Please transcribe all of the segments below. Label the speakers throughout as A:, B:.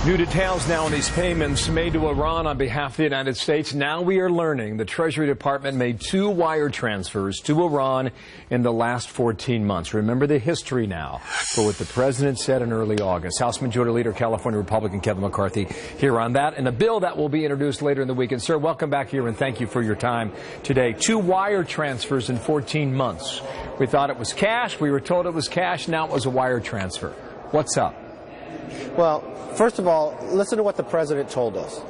A: New details now on these payments made to Iran on behalf of the United States. Now we are learning the Treasury Department made 2 wire transfers to Iran in the last 14 months. Remember the history now for what the president said in early August. House Majority Leader, California Republican Kevin McCarthy here on that and a bill that will be introduced later in the week. And sir, welcome back here and thank you for your time today. 2 wire transfers in 14 months. We thought it was cash. We were told it was cash. Now it was a wire transfer. What's up?
B: Well, first of all, listen to what the president told us.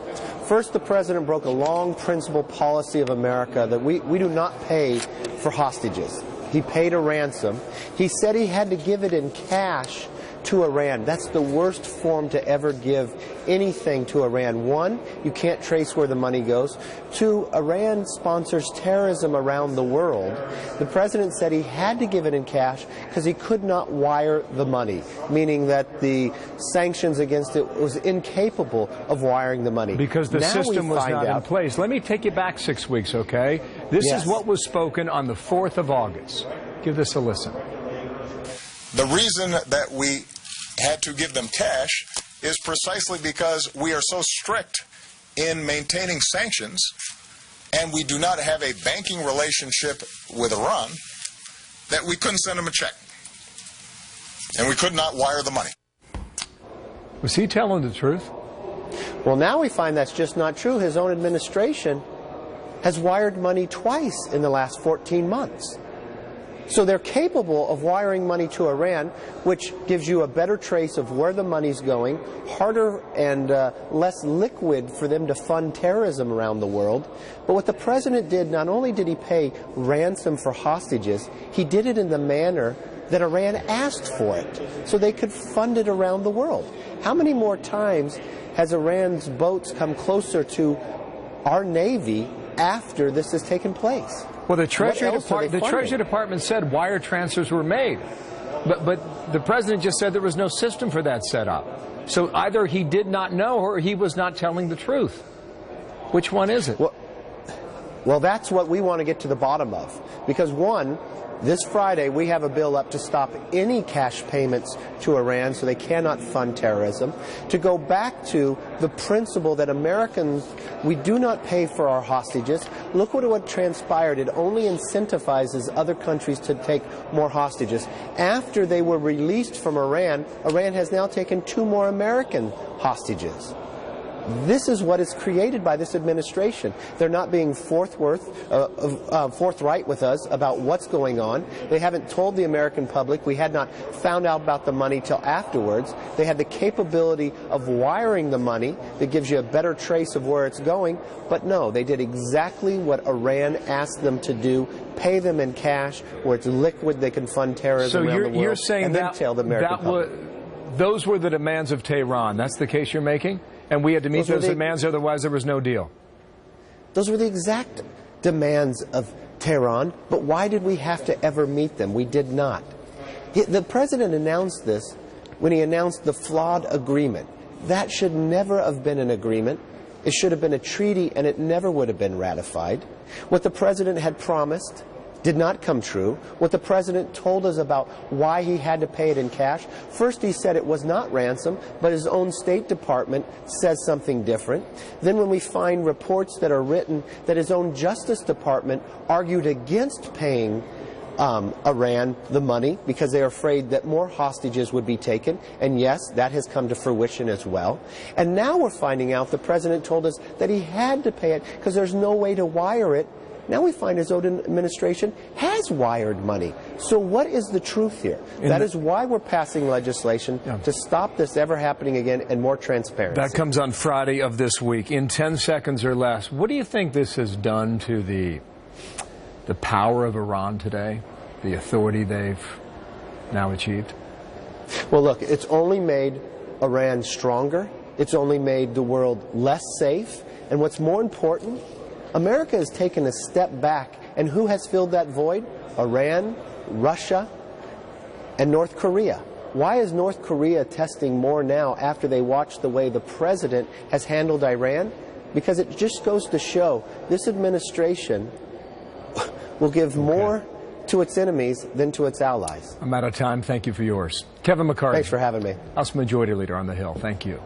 B: First, the president broke a long principle policy of America that we do not pay for hostages. He paid a ransom. He said he had to give it in cash to Iran. That's the worst form to ever give anything to Iran. 1, you can't trace where the money goes. 2, Iran sponsors terrorism around the world. The president said he had to give it in cash because he could not wire the money, meaning that the sanctions against it was incapable of wiring the money.
A: Because the system was not in place. Let me take you back 6 weeks, okay? This is what was spoken on the 4th of August. Give this a listen.
C: The reason that we had to give them cash is precisely because we are so strict in maintaining sanctions and we do not have a banking relationship with Iran that we couldn't send them a check. And we could not wire the money.
A: Was he telling the truth?
B: Well, now we find that's just not true. His own administration has wired money twice in the last 14 months. So they're capable of wiring money to Iran, which gives you a better trace of where the money's going, harder and less liquid for them to fund terrorism around the world. But what the president did, not only did he pay ransom for hostages, he did it in the manner that Iran asked for it, so they could fund it around the world. How many more times has Iran's boats come closer to our Navy after this has taken place?
A: Well, the Treasury Department said wire transfers were made, but the president just said there was no system for that set up. So either he did not know or he was not telling the truth. Which one is it?
B: Well, that's what we want to get to the bottom of. Because 1, this Friday we have a bill up to stop any cash payments to Iran so they cannot fund terrorism. To go back to the principle that Americans, we do not pay for our hostages. Look what transpired. It only incentivizes other countries to take more hostages. After they were released from Iran, Iran has now taken 2 more American hostages. This is what is created by this administration. They're not being forthright with us about what's going on. They haven't told the American public. We had not found out about the money till afterwards. They had the capability of wiring the money that gives you a better trace of where it's going. But no, they did exactly what Iran asked them to do, pay them in cash where it's liquid, they can fund terrorism around the world.
A: So you're saying
B: and then tell the American public.
A: Those were the demands of Tehran. That's the case you're making? And we had to meet those demands, otherwise there was no deal.
B: Those were the exact demands of Tehran, but why did we have to ever meet them? We did not. The president announced this when he announced the flawed agreement. That should never have been an agreement. It should have been a treaty, and it never would have been ratified. What the president had promised did not come true. What the president told us about why he had to pay it in cash, first he said it was not ransom, but his own State Department says something different. Then when we find reports that are written that his own Justice Department argued against paying Iran the money because they're afraid that more hostages would be taken, and yes, that has come to fruition as well. And now we're finding out the president told us that he had to pay it because there's no way to wire it. Now we find his own administration has wired money. So what is the truth here? That is why we're passing legislation to stop this ever happening again and more transparency.
A: That comes on Friday of this week. In 10 seconds or less, what do you think this has done to the power of Iran today, the authority they've now achieved?
B: Well, look, it's only made Iran stronger. It's only made the world less safe. And what's more important, America has taken a step back, and who has filled that void? Iran, Russia, and North Korea. Why is North Korea testing more now after they watch the way the president has handled Iran? Because it just goes to show this administration will give more to its enemies than to its allies.
A: I'm out of time. Thank you for yours. Kevin McCarthy.
B: Thanks for having me.
A: House Majority Leader on the Hill. Thank you.